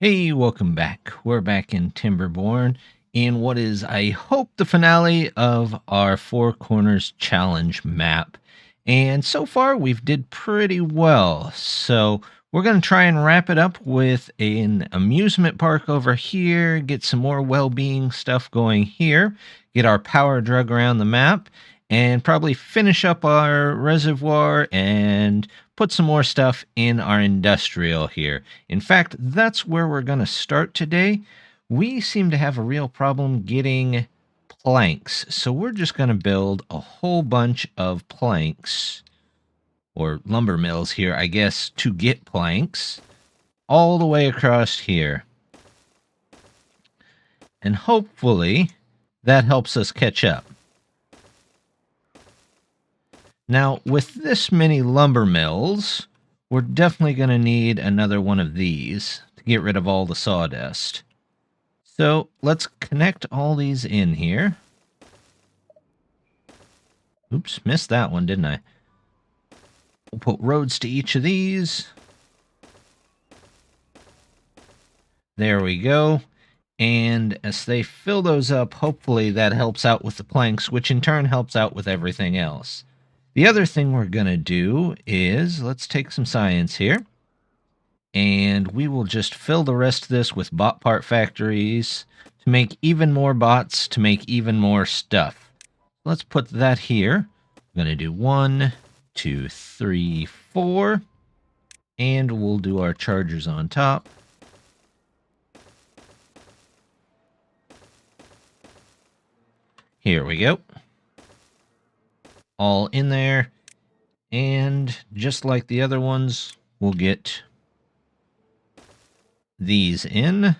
Hey, welcome back. We're back in Timberborn in what is, I hope, the finale of our Four Corners Challenge map. And so far, we've did pretty well. So we're going to try and wrap it up with an amusement park over here, get some more well-being stuff going here, get our power drug around the map, and probably finish up our reservoir and put some more stuff in our industrial here. In fact, that's where we're going to start today. We seem to have a real problem getting planks, so we're just going to build a whole bunch of planks, or lumber mills here, I guess, to get planks all the way across here. And hopefully that helps us catch up. Now, with this many lumber mills, we're definitely going to need another one of these to get rid of all the sawdust. So let's connect all these in here. Oops, missed that one, didn't I? We'll put roads to each of these. There we go. And as they fill those up, hopefully that helps out with the planks, which in turn helps out with everything else. The other thing we're going to do is, let's take some science here, and we will just fill the rest of this with bot part factories to make even more bots, to make even more stuff. Let's put that here. I'm going to do 1, 2, 3, 4, and we'll do our chargers on top. Here we go. All in there. And just like the other ones, we'll get these in.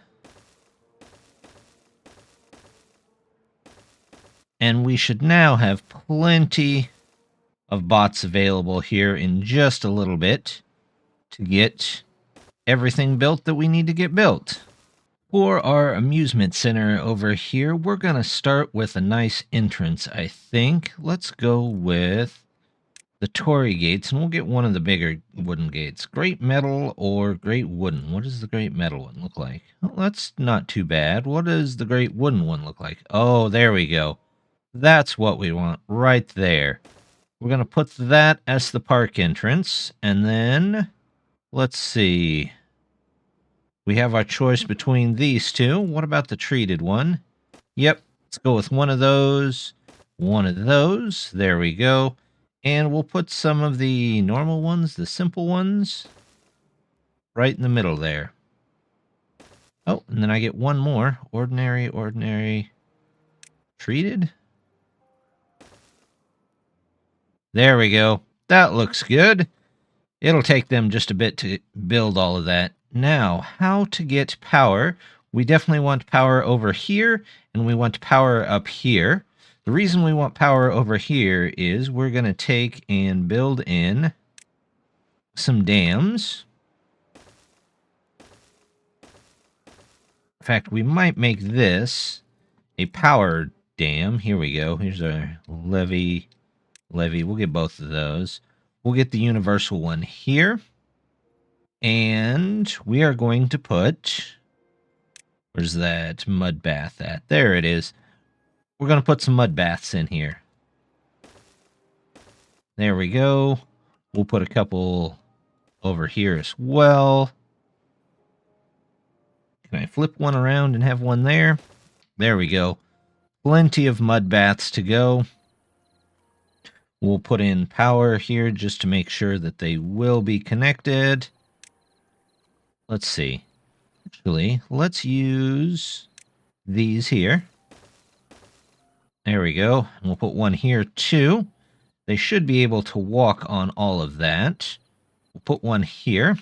And we should now have plenty of bots available here in just a little bit to get everything built that we need to get built. For our amusement center over here, we're going to start with a nice entrance, I think. Let's go with the Tory gates, and we'll get one of the bigger wooden gates. Great metal or great wooden? What does the great metal one look like? Well, that's not too bad. What does the great wooden one look like? Oh, there we go. That's what we want right there. We're going to put that as the park entrance, and then, let's see. We have our choice between these two. What about the treated one? Yep, let's go with one of those. One of those. There we go. And we'll put some of the normal ones, the simple ones, right in the middle there. Oh, and then I get one more. Ordinary, ordinary, treated. There we go. That looks good. It'll take them just a bit to build all of that. Now, how to get power? We definitely want power over here, and we want power up here. The reason we want power over here is we're going to take and build in some dams. In fact, we might make this a power dam. Here we go. Here's our levee. We'll get both of those. We'll get the universal one here. And we are going to put... Where's that mud bath at? There it is. We're going to put some mud baths in here. There we go. We'll put a couple over here as well. Can I flip one around and have one there? There we go. Plenty of mud baths to go. We'll put in power here just to make sure that they will be connected. Let's see. Actually, let's use these here. There we go. And we'll put one here too. They should be able to walk on all of that. We'll put one here.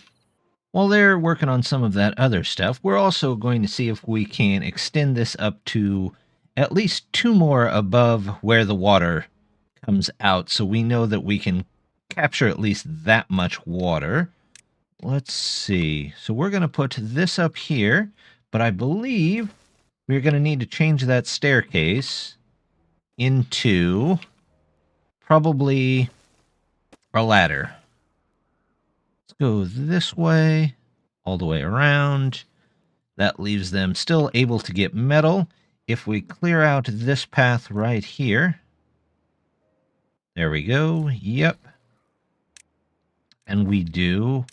While they're working on some of that other stuff, we're also going to see if we can extend this up to at least 2 more above where the water comes out, so we know that we can capture at least that much water. Let's see. So we're going to put this up here, but I believe we're going to need to change that staircase into probably a ladder. Let's go this way, all the way around. That leaves them still able to get metal. If we clear out this path right here, there we go, yep. And we do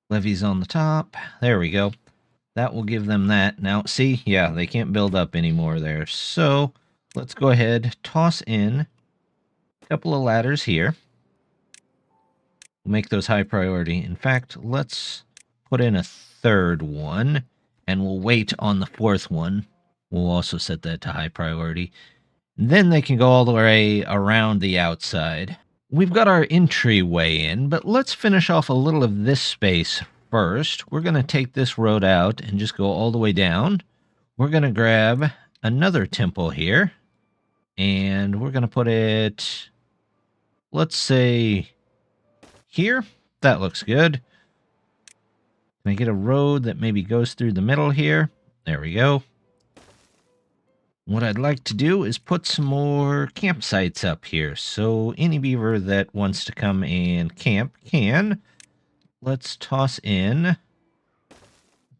levees on the top, there we go. That will give them that. Now, see, yeah, they can't build up anymore there. So, let's go ahead, toss in a couple of ladders here. We'll make those high priority. In fact, let's put in a third one, and we'll wait on the fourth one. We'll also set that to high priority. And then they can go all the way around the outside. We've got our entryway in, but let's finish off a little of this space first. We're going to take this road out and just go all the way down. We're going to grab another temple here, and we're going to put it, let's say, here. That looks good. Can I get a road that maybe goes through the middle here? There we go. What I'd like to do is put some more campsites up here, so any beaver that wants to come and camp can. Let's toss them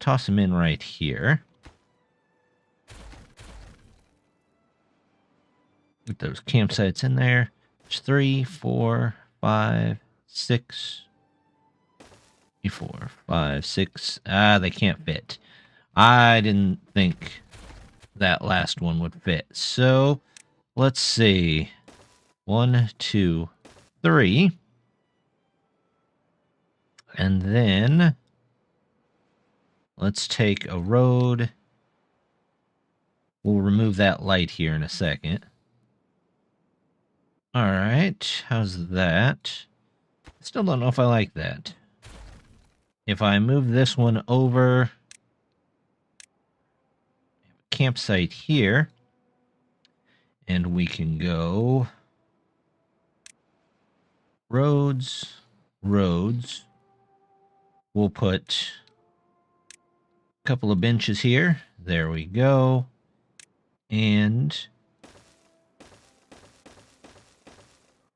in right here. Get those campsites in there. There's 3, 4, 5, 6. 3, 4, 5, 6. They can't fit. I didn't think that last one would fit. So, let's see. 1, 2, 3. And then, let's take a road. We'll remove that light here in a second. Alright, how's that? Still don't know if I like that. If I move this one over, campsite here, and we can go roads. We'll put a couple of benches here. There we go. And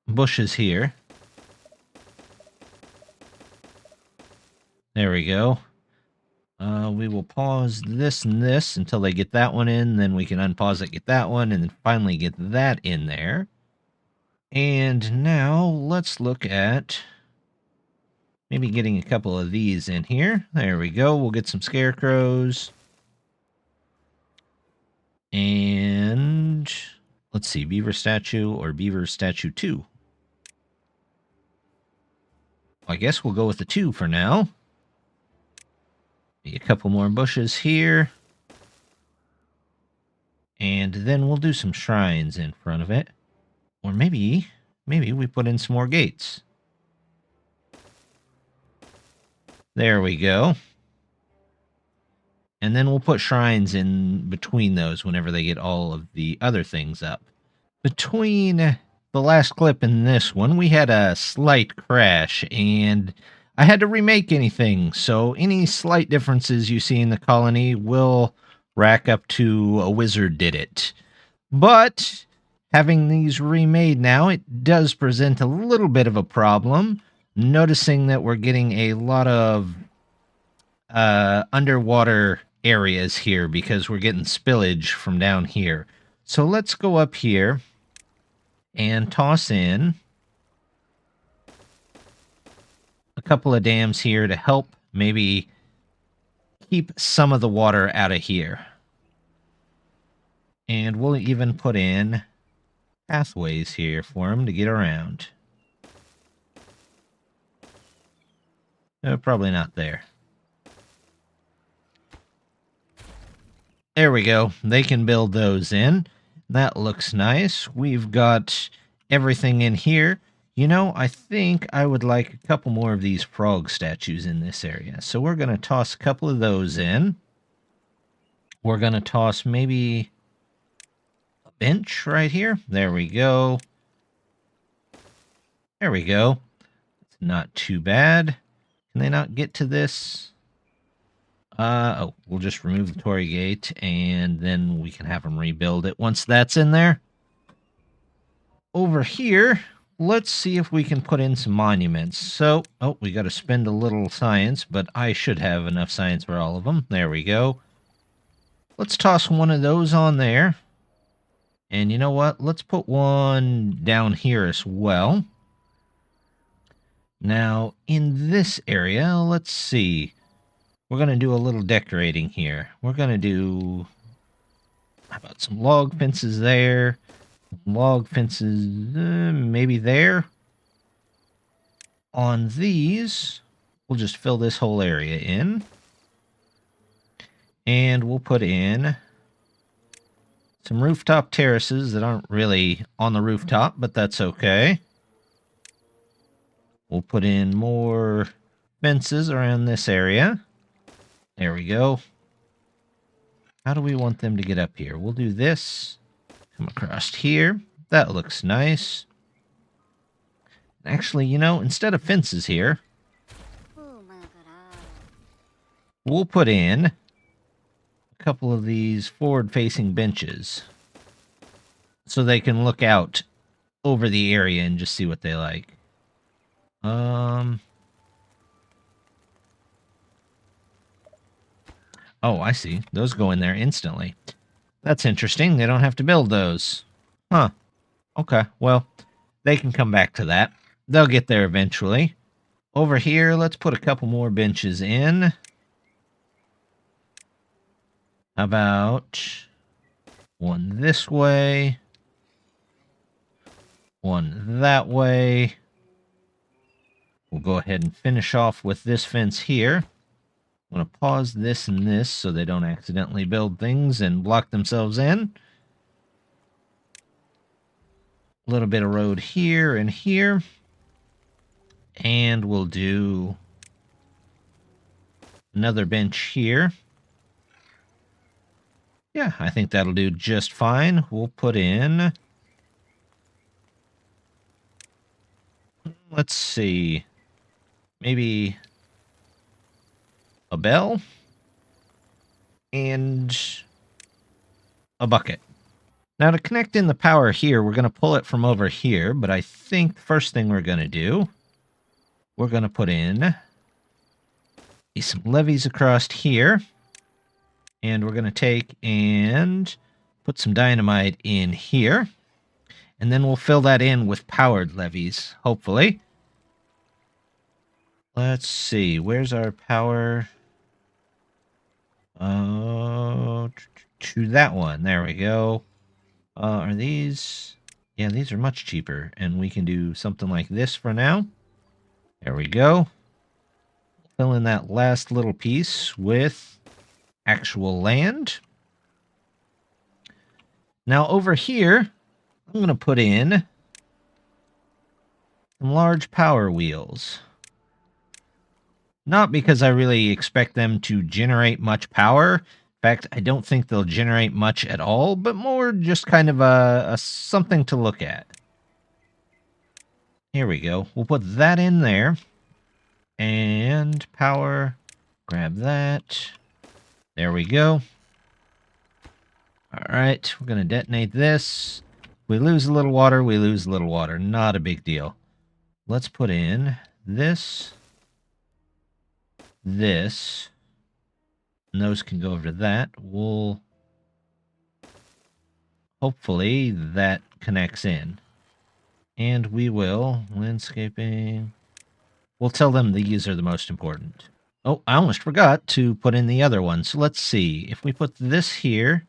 bushes here. There we go. We will pause this and this until they get that one in. Then we can unpause it, get that one, and then finally get that in there. And now let's look at maybe getting a couple of these in here. There we go. We'll get some scarecrows. And let's see, beaver statue or beaver statue 2. I guess we'll go with the 2 for now. A couple more bushes here. And then we'll do some shrines in front of it. Or maybe we put in some more gates. There we go. And then we'll put shrines in between those whenever they get all of the other things up. Between the last clip and this one, we had a slight crash, and I had to remake anything, so any slight differences you see in the colony will rack up to a wizard did it. But having these remade now, it does present a little bit of a problem, noticing that we're getting a lot of underwater areas here because we're getting spillage from down here. So let's go up here and toss in a couple of dams here to help maybe keep some of the water out of here. And we'll even put in pathways here for them to get around. Probably not there. There we go. They can build those in. That looks nice. We've got everything in here. You know, I think I would like a couple more of these frog statues in this area. So we're going to toss a couple of those in. We're going to toss maybe a bench right here. There we go. There we go. It's not too bad. Can they not get to this? We'll just remove the Torii gate, and then we can have them rebuild it once that's in there. Over here, let's see if we can put in some monuments. So, oh, we got to spend a little science, but I should have enough science for all of them. There we go. Let's toss one of those on there. And you know what? Let's put one down here as well. Now, in this area, let's see. We're going to do a little decorating here. We're going to do... How about some log fences there? Log fences maybe there. On these, we'll just fill this whole area in. And we'll put in some rooftop terraces that aren't really on the rooftop, but that's okay. We'll put in more fences around this area. There we go. How do we want them to get up here? We'll do this. Come across here. That looks nice. Actually, you know, instead of fences here, we'll put in a couple of these forward-facing benches so they can look out over the area and just see what they like. Oh, I see. Those go in there instantly. That's interesting. They don't have to build those. Huh. Okay, well, they can come back to that. They'll get there eventually. Over here, let's put a couple more benches in. How about one this way? One that way. We'll go ahead and finish off with this fence here. I'm going to pause this and this so they don't accidentally build things and block themselves in. A little bit of road here and here. And we'll do another bench here. Yeah, I think that'll do just fine. We'll put in... Let's see. Maybe a bell and a bucket. Now to connect in the power here, we're going to pull it from over here, but I think the first thing we're going to do, we're going to put in some levees across here, and we're going to take and put some dynamite in here, and then we'll fill that in with powered levees, hopefully. Let's see, where's our power? To that one. There we go. Are these... Yeah, these are much cheaper, and we can do something like this for now. There we go. Fill in that last little piece with actual land. Now over here, I'm going to put in some large power wheels. Not because I really expect them to generate much power. In fact, I don't think they'll generate much at all, but more just kind of a something to look at. Here we go. We'll put that in there. And power. Grab that. There we go. Alright, we're going to detonate this. We lose a little water, we lose a little water. Not a big deal. Let's put in this. This. And those can go over to that. We'll... Hopefully that connects in. And we will... Landscaping... We'll tell them these are the most important. Oh, I almost forgot to put in the other one. So let's see. If we put this here,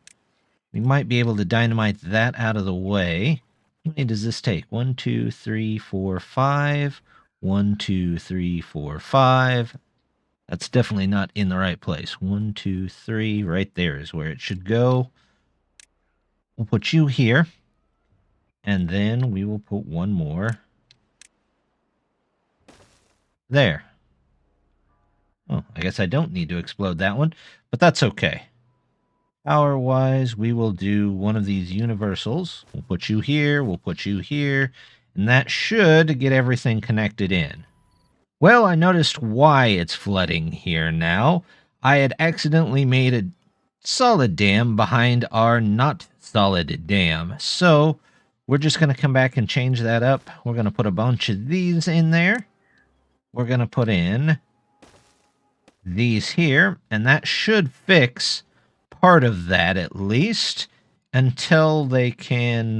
we might be able to dynamite that out of the way. How many does this take? 1, 2, 3, 4, 5. 1, 2, 3, 4, 5. That's definitely not in the right place. 1, 2, 3. Right there is where it should go. We'll put you here. And then we will put one more there. Oh, I guess I don't need to explode that one, but that's okay. Power-wise, we will do one of these universals. We'll put you here, we'll put you here, and that should get everything connected in. Well, I noticed why it's flooding here now. I had accidentally made a solid dam behind our not solid dam. So We're just going to come back and change that up. We're going to put a bunch of these in there. We're going to put in these here, and that should fix part of that at least until we can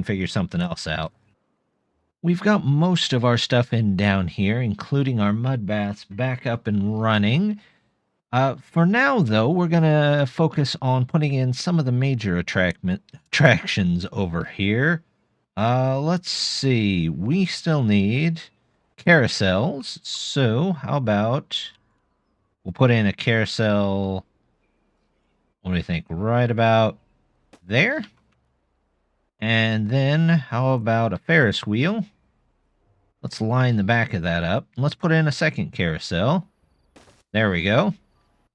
figure something else out. We've got most of our stuff in down here, including our mud baths back up and running. For now, though, we're going to focus on putting in some of the major attractions over here. Let's see. We still need carousels. So how about we'll put in a carousel, what do you think, right about there? And then how about a Ferris wheel? Let's line the back of that up. Let's put in a second carousel. There we go.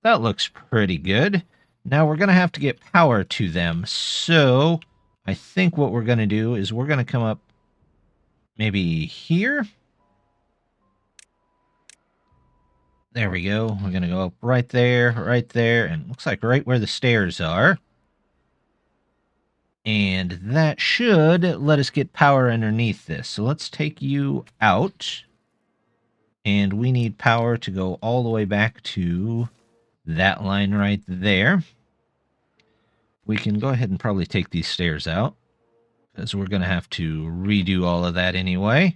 That looks pretty good. Now we're going to have to get power to them. So I think what we're going to do is we're going to come up maybe here. There we go. We're going to go up right there, and looks like right where the stairs are. And that should let us get power underneath this. So let's take you out. And we need power to go all the way back to that line right there. We can go ahead and probably take these stairs out, because we're going to have to redo all of that anyway.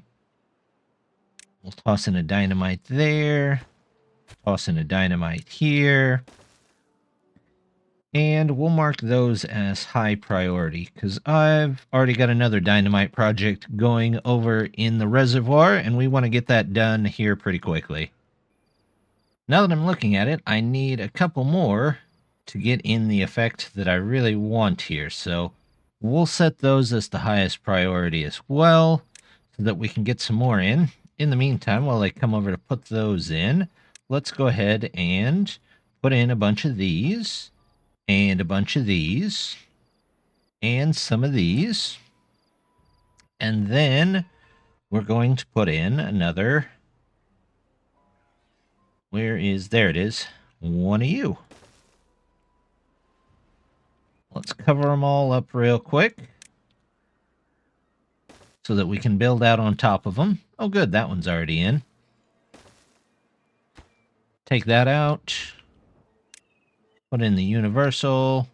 We'll toss in a dynamite there. Toss in a dynamite here. And we'll mark those as high priority, because I've already got another dynamite project going over in the reservoir, and we want to get that done here pretty quickly. Now that I'm looking at it, I need a couple more to get in the effect that I really want here, so we'll set those as the highest priority as well, so that we can get some more in. In the meantime, while I come over to put those in, let's go ahead and put in a bunch of these, and a bunch of these, and some of these. And then we're going to put in another, there it is, one of you. Let's cover them all up real quick so that we can build out on top of them. Oh good, that one's already in. Take that out. Put in the universal.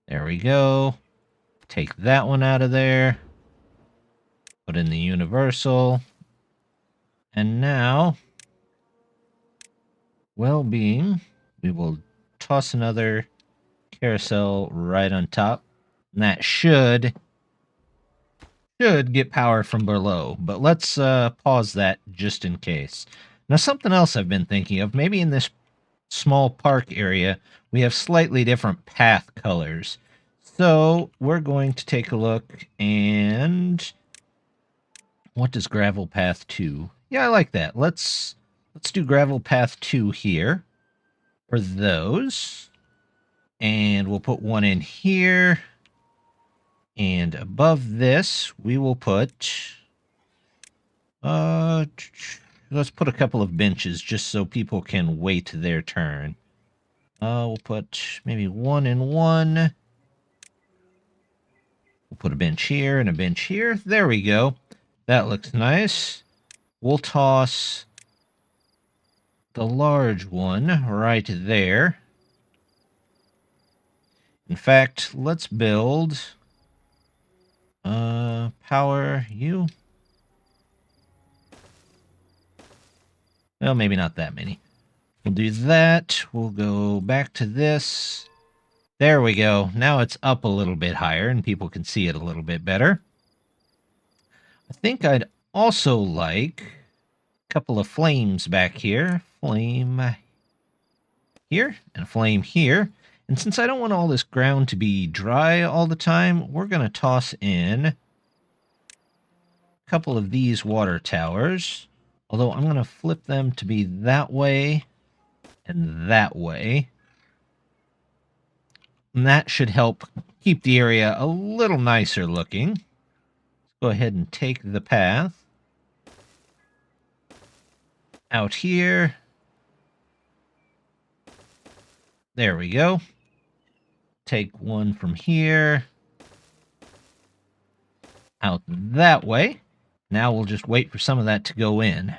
There we go. Take that one out of there. Put in the universal. And now, well-being, we will toss another carousel right on top. And that should get power from below. But let's pause that just in case. Now, something else I've been thinking of, maybe in this small park area, we have slightly different path colors. So we're going to take a look, and what does gravel path 2? Yeah, I like that. Let's do gravel path 2 here for those. And we'll put one in here. And above this, we will put let's put a couple of benches just so people can wait their turn. We'll put maybe one and one. We'll put a bench here and a bench here. There we go. That looks nice. We'll toss the large one right there. In fact, let's build power you. Well, maybe not that many. We'll do that. We'll go back to this. There we go. Now it's up a little bit higher and people can see it a little bit better. I think I'd also like a couple of flames back here. Flame here and a flame here. And since I don't want all this ground to be dry all the time, we're going to toss in a couple of these water towers. Although I'm going to flip them to be that way and that way. And that should help keep the area a little nicer looking. Let's go ahead and take the path out here. There we go. Take one from here. out that way. Now we'll just wait for some of that to go in.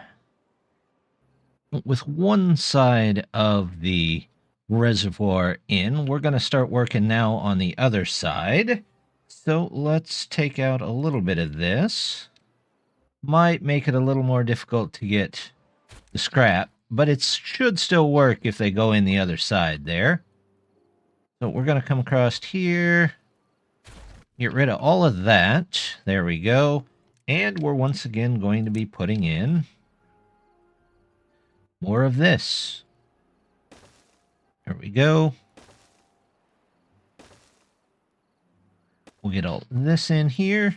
With one side of the reservoir in, we're going to start working now on the other side. So let's take out a little bit of this. Might make it a little more difficult to get the scrap, but it should still work if they go in the other side there. So we're going to come across here, get rid of all of that. There we go. And we're once again going to be putting in more of this. There we go. We'll get all this in here.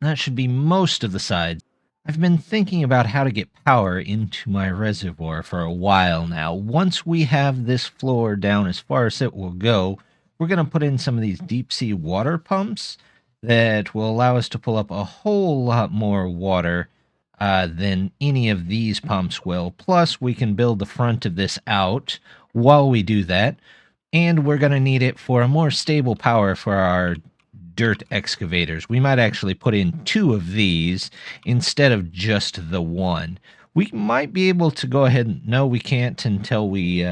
That should be most of the sides. I've been thinking about how to get power into my reservoir for a while now. Once we have this floor down as far as it will go, we're going to put in some of these deep sea water pumps that will allow us to pull up a whole lot more water than any of these pumps will. Plus, we can build the front of this out while we do that. And we're going to need it for a more stable power for our dirt excavators. We might actually put in 2 of these instead of just the one. We might be able to go ahead and... No, we can't until we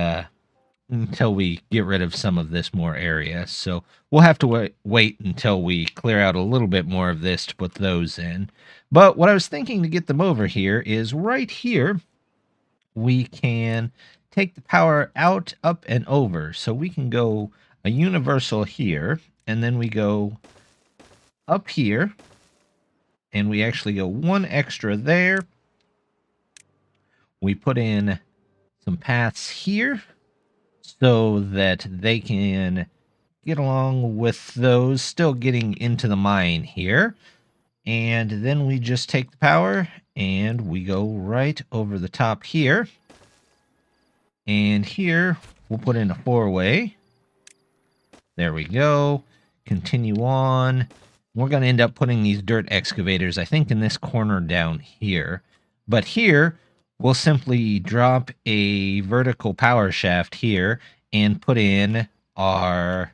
get rid of some of this more area. So we'll have to wait until we clear out a little bit more of this to put those in. But what I was thinking to get them over here is right here, we can take the power out, up, and over. So we can go a universal here, and then we go up here, and we actually go 1 extra there. We put in some paths here so that they can get along with those, still getting into the mine here. And then we just take the power and we go right over the top here. And here we'll put in a 4-way. There we go. Continue on. We're going to end up putting these dirt excavators, I think, in this corner down here. But here, we'll simply drop a vertical power shaft here and put in our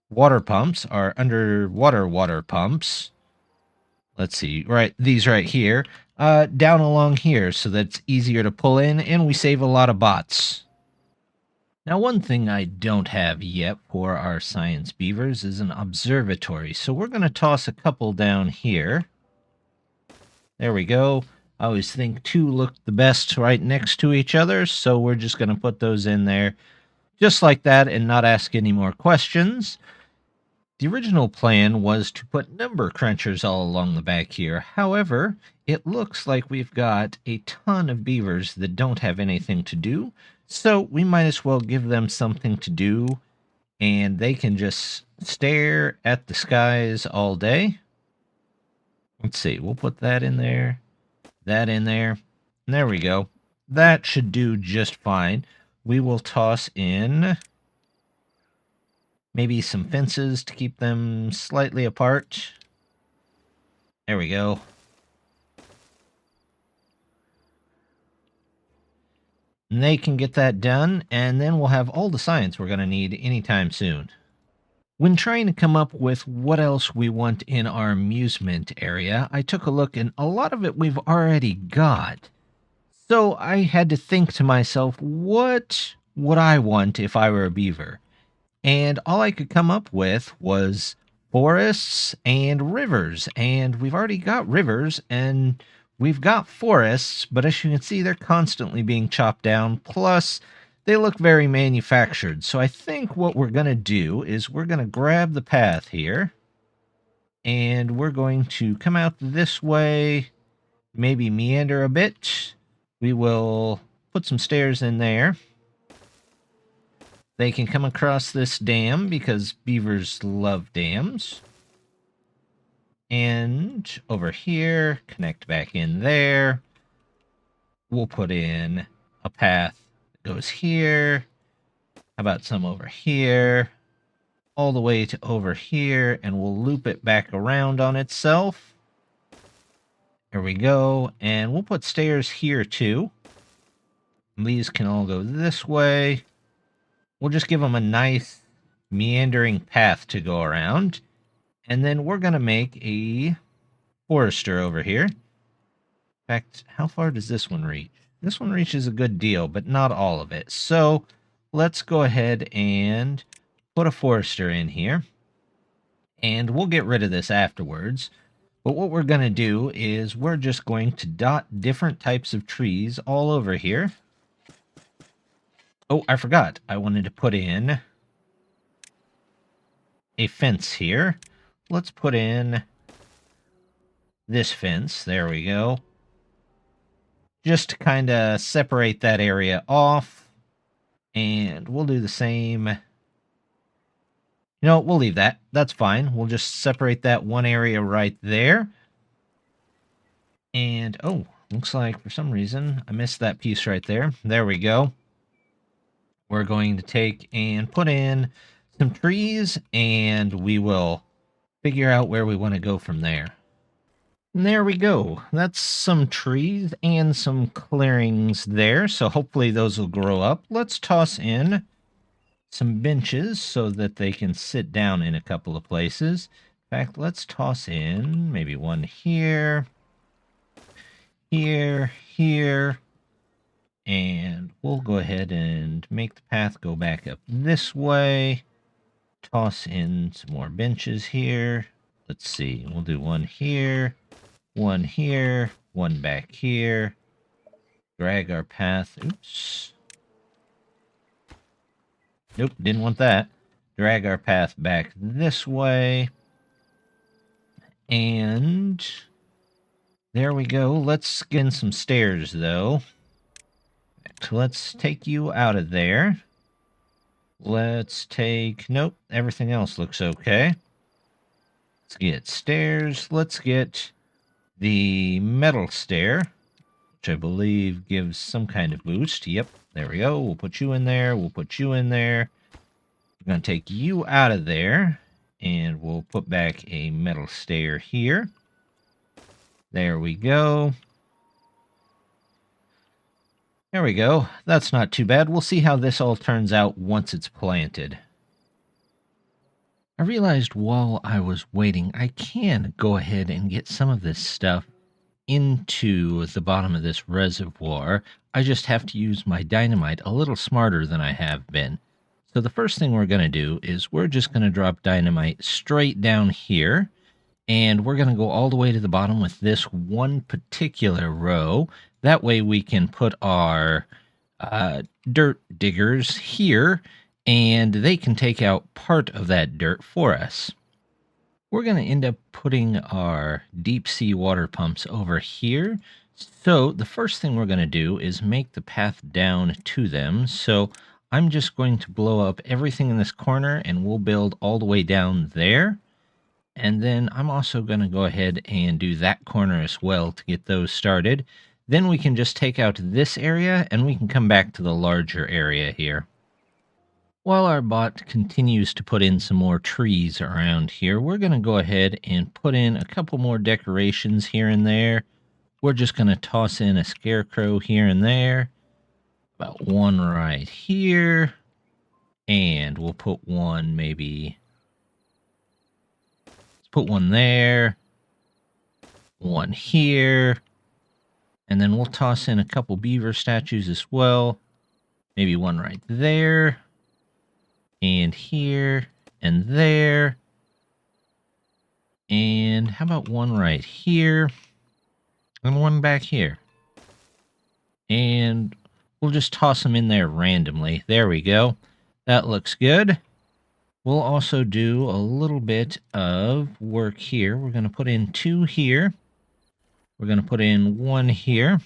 water pumps, our underwater water pumps. Let's see, right, these right here, down along here so that's easier to pull in, and we save a lot of bots. Now, one thing I don't have yet for our science beavers is an observatory, so we're going to toss a couple down here. There we go. I always think 2 look the best right next to each other, so we're just going to put those in there just like that and not ask any more questions. The original plan was to put number crunchers all along the back here. However, it looks like we've got a ton of beavers that don't have anything to do, so we might as well give them something to do, and they can just stare at the skies all day. Let's see, we'll put that in there, that in there, and there we go. That should do just fine. We will toss in maybe some fences to keep them slightly apart. There we go. And they can get that done, and then we'll have all the science we're going to need anytime soon. When trying to come up with what else we want in our amusement area, I took a look, and a lot of it we've already got. So I had to think to myself, what would I want if I were a beaver? And all I could come up with was forests and rivers. And we've already got rivers and we've got forests, but as you can see, they're constantly being chopped down. Plus, they look very manufactured. So I think what we're going to do is we're going to grab the path here. And we're going to come out this way, maybe meander a bit. We will put some stairs in there. They can come across this dam because beavers love dams. And over here, connect back in there. We'll put in a path that goes here. How about some over here? All the way to over here, and we'll loop it back around on itself. There we go. And we'll put stairs here too. These can all go this way. We'll just give them a nice meandering path to go around. And then we're going to make a forester over here. In fact, how far does this one reach? This one reaches a good deal, but not all of it. So let's go ahead and put a forester in here. And we'll get rid of this afterwards. But what we're going to do is we're just going to dot different types of trees all over here. Oh, I forgot. I wanted to put in a fence here. Let's put in this fence. There we go. Just to kind of separate that area off. And we'll do the same. We'll leave that. That's fine. We'll just separate that one area right there. And, oh, looks like for some reason I missed that piece right there. There we go. We're going to take and put in some trees, and we will figure out where we want to go from there. And there we go. That's some trees and some clearings there, so hopefully those will grow up. Let's toss in some benches so that they can sit down in a couple of places. In fact, let's toss in maybe one here, here, and we'll go ahead and make the path go back up this way. Toss in some more benches here. Let's see, we'll do one here, one back here. Drag our path. Oops. Nope, didn't want that. Drag our path back this way. And there we go. Let's get in some stairs, though. So let's take you out of there. Let's take... Nope, everything else looks okay. Let's get stairs. Let's get the metal stair, which I believe gives some kind of boost. Yep, there we go. We'll put you in there. We'll put you in there. We're going to take you out of there, and we'll put back a metal stair here. There we go. There we go. That's not too bad. We'll see how this all turns out once it's planted. I realized while I was waiting, I can go ahead and get some of this stuff into the bottom of this reservoir. I just have to use my dynamite a little smarter than I have been. So the first thing we're going to do is we're just going to drop dynamite straight down here. And we're going to go all the way to the bottom with this one particular row. That way we can put our dirt diggers here, and they can take out part of that dirt for us. We're going to end up putting our deep sea water pumps over here. So the first thing we're going to do is make the path down to them. So I'm just going to blow up everything in this corner, and we'll build all the way down there. And then I'm also going to go ahead and do that corner as well to get those started. Then we can just take out this area, and we can come back to the larger area here. While our bot continues to put in some more trees around here, we're going to go ahead and put in a couple more decorations here and there. We're just going to toss in a scarecrow here and there. About one right here. And we'll put one maybe... Put one there, one here, and then we'll toss in a couple beaver statues as well. Maybe one right there, and here, and there. And how about one right here, and one back here. And we'll just toss them in there randomly. There we go. That looks good. We'll also do a little bit of work here. We're going to put in two here. We're going to put in one here.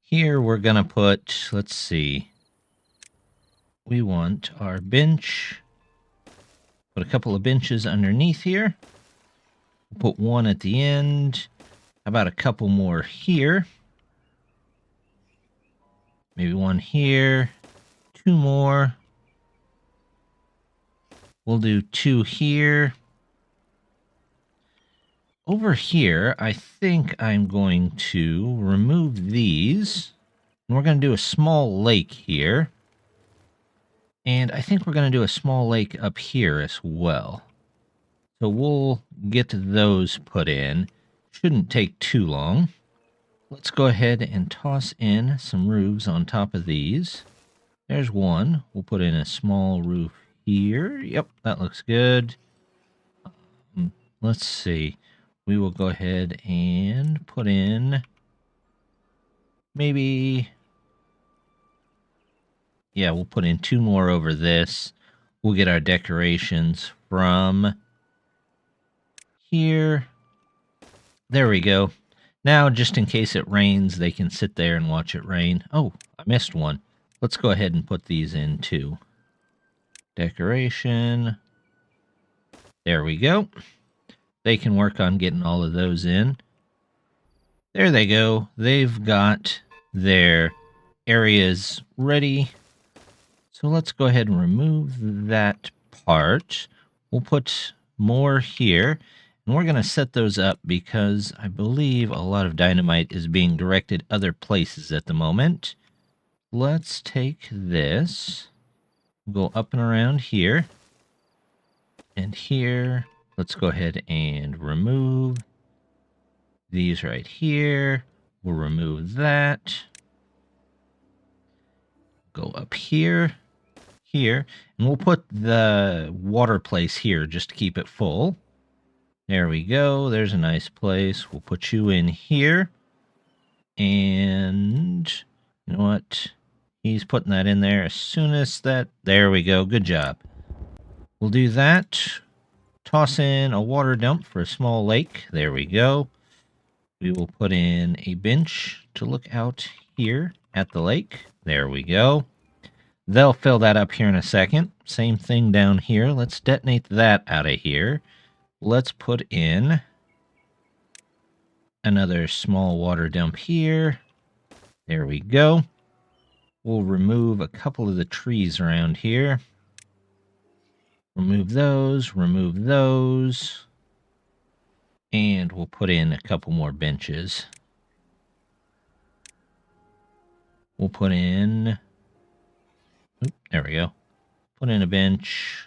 Here we're going to put, let's see. We want our bench. Put a couple of benches underneath here. We'll put one at the end. How about a couple more here? Maybe one here. Two more. We'll do two here. Over here, I think I'm going to remove these. And we're going to do a small lake here. And I think we're going to do a small lake up here as well. So we'll get those put in. Shouldn't take too long. Let's go ahead and toss in some roofs on top of these. There's one. We'll put in a small roof here. Yep, that looks good. Let's see. We will go ahead and put in maybe... Yeah, we'll put in 2 more over this. We'll get our decorations from here. There we go. Now, just in case it rains, they can sit there and watch it rain. Oh, I missed one. Let's go ahead and put these in too. Decoration. There we go. They can work on getting all of those in. There they go. They've got their areas ready. So let's go ahead and remove that part. We'll put more here. And we're going to set those up because I believe a lot of dynamite is being directed other places at the moment. Let's take this. Go up and around here. And here. Let's go ahead and remove these right here. We'll remove that. Go up here. Here, and we'll put the water place here just to keep it full. There we go. There's a nice place. We'll put you in here. And you know what? He's putting that in there as soon as that... There we go. Good job. We'll do that. Toss in a water dump for a small lake. There we go. We will put in a bench to look out here at the lake. There we go. They'll fill that up here in a second. Same thing down here. Let's detonate that out of here. Let's put in another small water dump here. There we go. We'll remove a couple of the trees around here. Remove those, and we'll put in a couple more benches. We'll put in... Oop, there we go. Put in a bench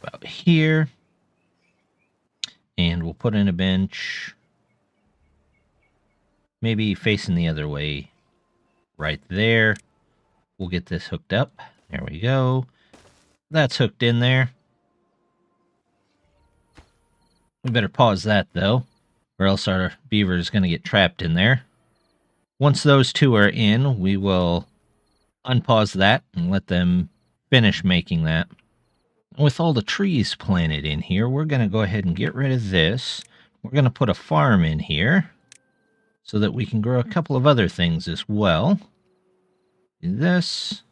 about here. And we'll put in a bench maybe facing the other way right there. We'll get this hooked up. There we go. That's hooked in there. We better pause that, though, or else our beaver is going to get trapped in there. Once those two are in, we will unpause that and let them finish making that. With all the trees planted in here, we're going to go ahead and get rid of this. We're going to put a farm in here so that we can grow a couple of other things as well. Do this.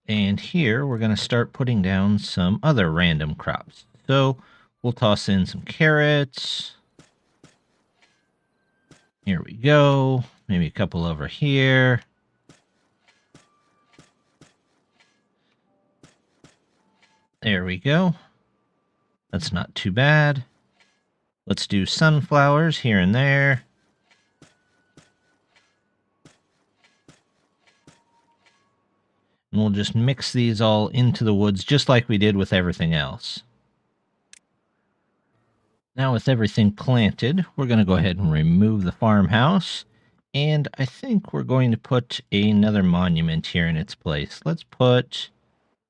And here we're going to start putting down some other random crops. So we'll toss in some carrots. Here we go. Maybe a couple over here. There we go. That's not too bad. Let's do sunflowers here and there. And we'll just mix these all into the woods just like we did with everything else. Now with everything planted, we're going to go ahead and remove the farmhouse. And I think we're going to put another monument here in its place. Let's put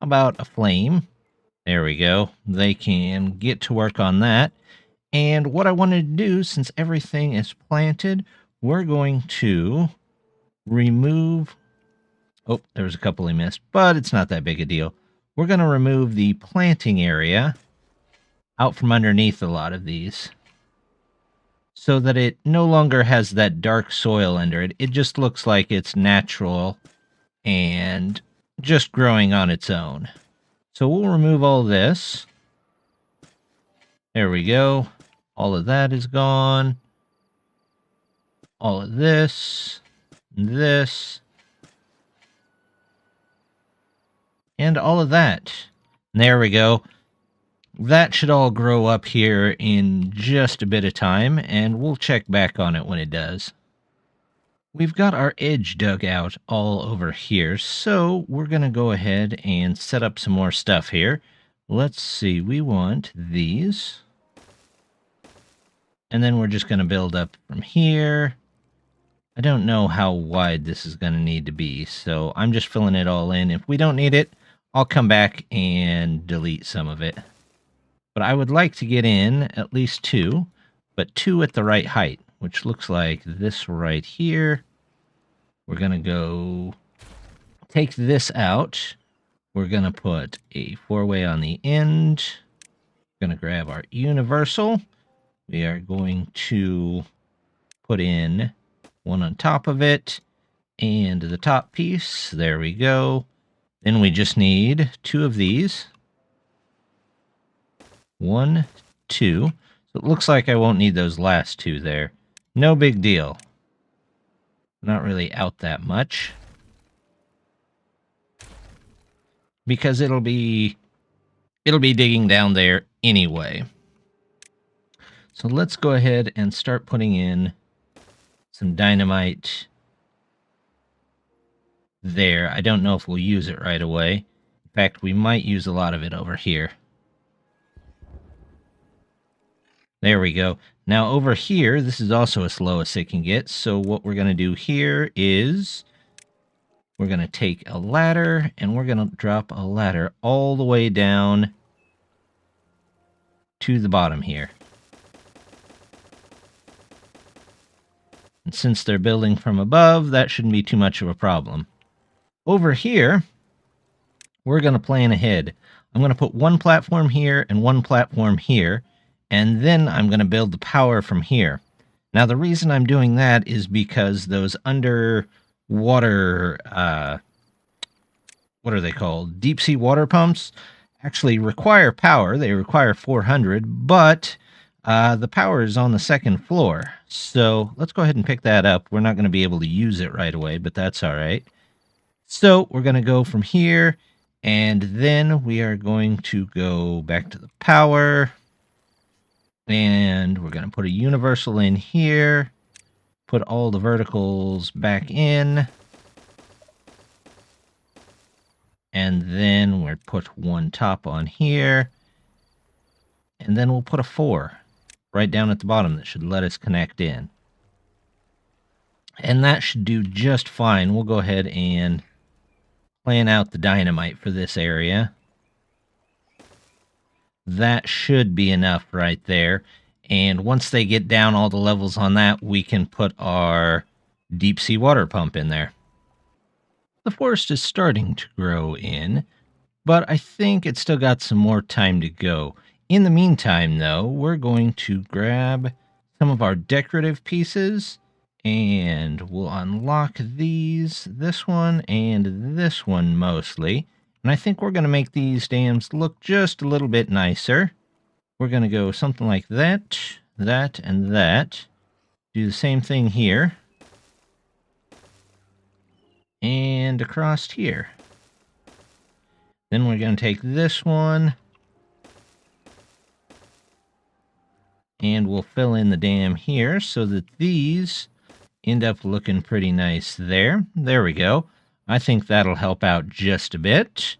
about a flame. There we go. They can get to work on that. And what I wanted to do, since everything is planted, we're going to remove... Oh, there was a couple I missed, but it's not that big a deal. We're going to remove the planting area out from underneath a lot of these so that it no longer has that dark soil under it. It just looks like it's natural and just growing on its own. So we'll remove all this. There we go. All of that is gone. All of this. This. And all of that. There we go. That should all grow up here in just a bit of time, and we'll check back on it when it does. We've got our edge dug out all over here, so we're going to go ahead and set up some more stuff here. Let's see, we want these. And then we're just going to build up from here. I don't know how wide this is going to need to be, so I'm just filling it all in. If we don't need it, I'll come back and delete some of it. But I would like to get in at least 2, but 2 at the right height, which looks like this right here. We're going to go take this out. We're going to put a 4-way on the end. We're going to grab our universal. We are going to put in one on top of it and the top piece. There we go. Then we just need 2 of these. 1, 2. So it looks like I won't need those last 2 there. No big deal. Not really out that much. Because it'll be digging down there anyway. So let's go ahead and start putting in some dynamite there. I don't know if we'll use it right away. In fact, we might use a lot of it over here. There we go. Now over here, this is also as low as it can get. So what we're going to do here is we're going to take a ladder and we're going to drop a ladder all the way down to the bottom here. And since they're building from above, that shouldn't be too much of a problem. Over here, we're going to plan ahead. I'm going to put 1 platform here and 1 platform here, and then I'm going to build the power from here. Now, the reason I'm doing that is because those underwater, what are they called? Deep sea water pumps actually require power. They require 400, but the power is on the 2nd floor. So let's go ahead and pick that up. We're not going to be able to use it right away, but that's all right. So we're going to go from here, and then we are going to go back to the power, and we're going to put a universal in here, put all the verticals back in, and then we'll put 1 top on here, and then we'll put a 4 right down at the bottom that should let us connect in. And that should do just fine. We'll go ahead and plan out the dynamite for this area. That should be enough right there. And once they get down all the levels on that, we can put our deep sea water pump in there. The forest is starting to grow in, but I think it's still got some more time to go. In the meantime, though, we're going to grab some of our decorative pieces, and we'll unlock these, this one, and this one mostly. And I think we're going to make these dams look just a little bit nicer. We're going to go something like that, that, and that. Do the same thing here. And across here. Then we're going to take this one, and we'll fill in the dam here so that these end up looking pretty nice there. There we go. I think that'll help out just a bit.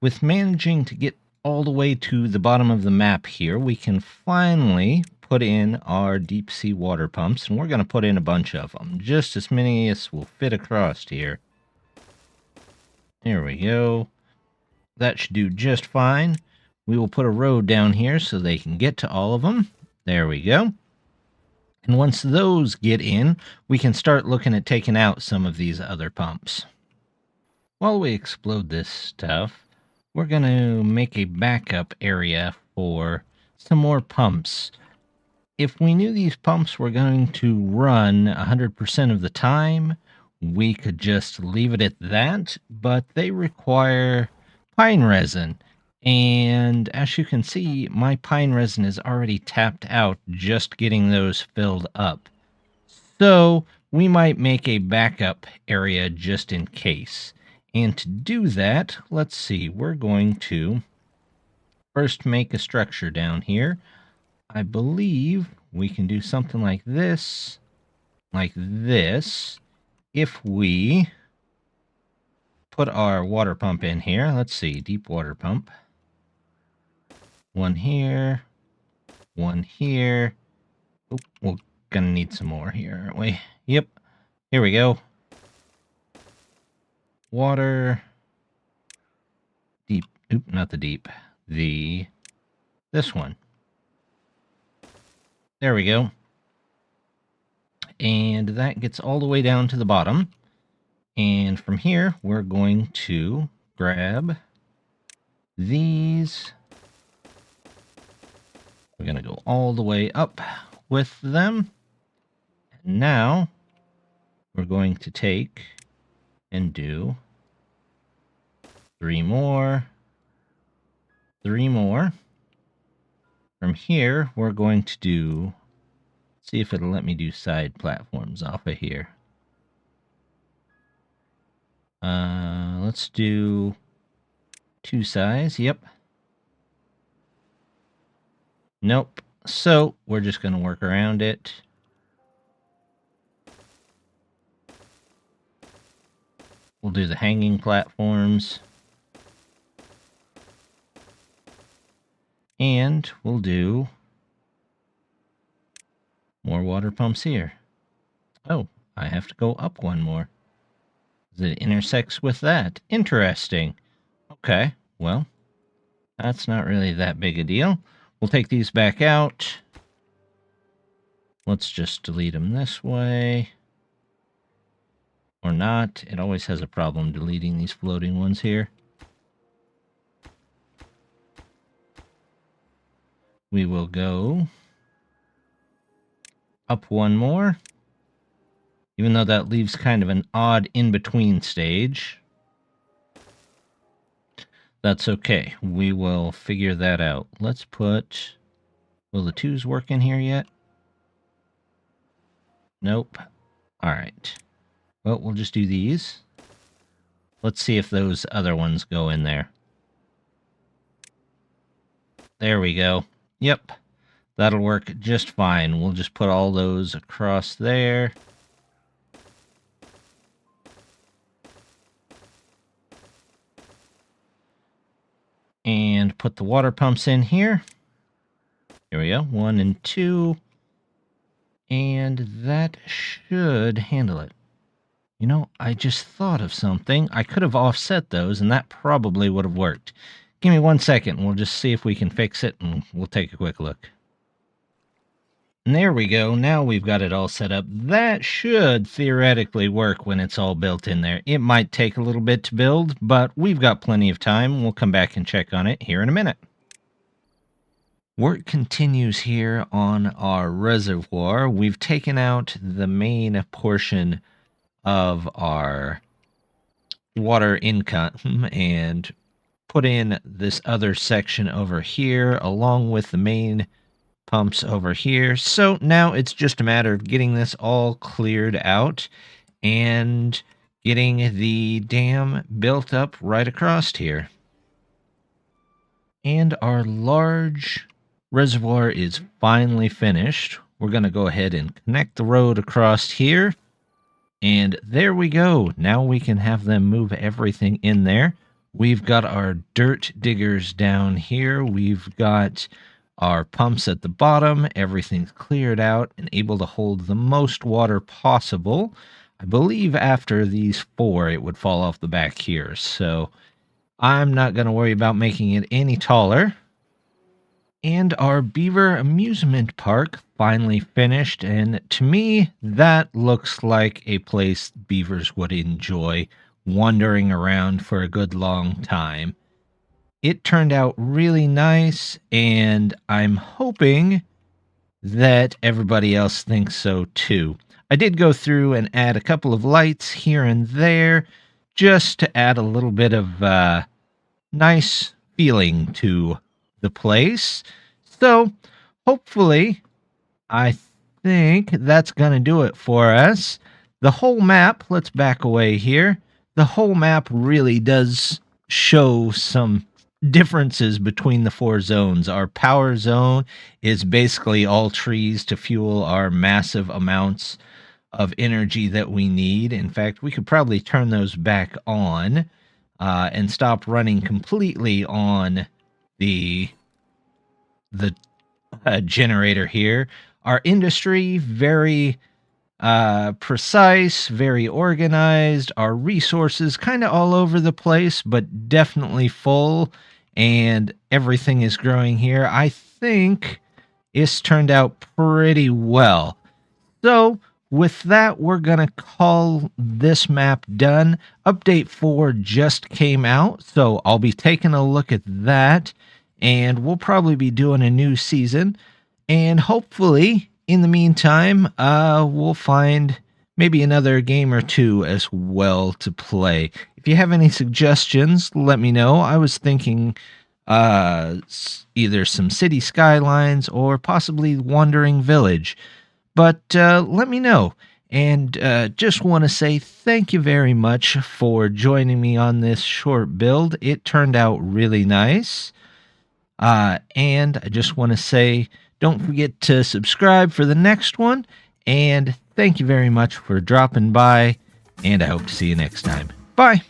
With managing to get all the way to the bottom of the map here, we can finally put in our deep sea water pumps, and we're going to put in a bunch of them, just as many as will fit across here. There we go. That should do just fine. We will put a road down here so they can get to all of them. There we go. And once those get in, we can start looking at taking out some of these other pumps. While we explode this stuff, we're going to make a backup area for some more pumps. If we knew these pumps were going to run 100% of the time, we could just leave it at that, but they require pine resin. And as you can see, my pine resin is already tapped out just getting those filled up. So we might make a backup area just in case. And to do that, let's see, we're going to first make a structure down here. I believe we can do something like this. like this. If we put our water pump in here, let's see, deep water pump. One here, one here. Oop, we're gonna need some more here, aren't we? Yep, here we go. Water, deep, oop, not the deep, this one. There we go. And that gets all the way down to the bottom. And from here, we're going to grab these. We're going to go all the way up with them. And now we're going to take and do 3 more. 3 more. From here, we're going to do, see if it'll let me do side platforms off of here. Let's do 2 sides. Yep. Nope. So we're just going to work around it. We'll do the hanging platforms. And we'll do more water pumps here. Oh, I have to go up one more. It intersects with that. Interesting. Okay, well, that's not really that big a deal. We'll take these back out. Let's just delete them this way. Or not. It always has a problem deleting these floating ones here. We will go up one more. Even though that leaves kind of an odd in-between stage. That's okay. We will figure that out. Let's put... Will the 2s work in here yet? Nope. Alright. Well, we'll just do these. Let's see if those other ones go in there. There we go. Yep. That'll work just fine. We'll just put all those across there. And put the water pumps in here. Here we go. 1 and 2. And that should handle it. You know, I just thought of something. I could have offset those, and that probably would have worked. Give me 1 second. We'll just see if we can fix it, and we'll take a quick look. And there we go. Now we've got it all set up. That should theoretically work when it's all built in there. It might take a little bit to build, but we've got plenty of time. We'll come back and check on it here in a minute. Work continues here on our reservoir. We've taken out the main portion of our water income and put in this other section over here along with the main pumps over here. So now it's just a matter of getting this all cleared out and getting the dam built up right across here. And our large reservoir is finally finished. We're going to go ahead and connect the road across here. And there we go. Now we can have them move everything in there. We've got our dirt diggers down here. We've got our pumps at the bottom. Everything's cleared out and able to hold the most water possible. I believe after these 4, it would fall off the back here. So I'm not going to worry about making it any taller. And our beaver amusement park finally finished, and to me, that looks like a place beavers would enjoy wandering around for a good long time. It turned out really nice, and I'm hoping that everybody else thinks so too. I did go through and add a couple of lights here and there, just to add a little bit of nice feeling to the place. So hopefully, I think that's going to do it for us. The whole map, let's back away here. The whole map really does show some differences between the 4 zones. Our power zone is basically all trees to fuel our massive amounts of energy that we need. In fact, we could probably turn those back on and stop running completely on the generator here. Our industry, very precise, very organized. Our resources kind of all over the place, but definitely full, and everything is growing here. I think it's turned out pretty well. So with that, we're going to call this map done. Update 4 just came out, so I'll be taking a look at that, and we'll probably be doing a new season. And hopefully, in the meantime, we'll find maybe another game or two as well to play. If you have any suggestions, let me know. I was thinking either some city skylines or possibly Wandering Village. But let me know. And just want to say thank you very much for joining me on this short build. It turned out really nice. And I just want to say, don't forget to subscribe for the next one. And thank you very much for dropping by. And I hope to see you next time. Bye.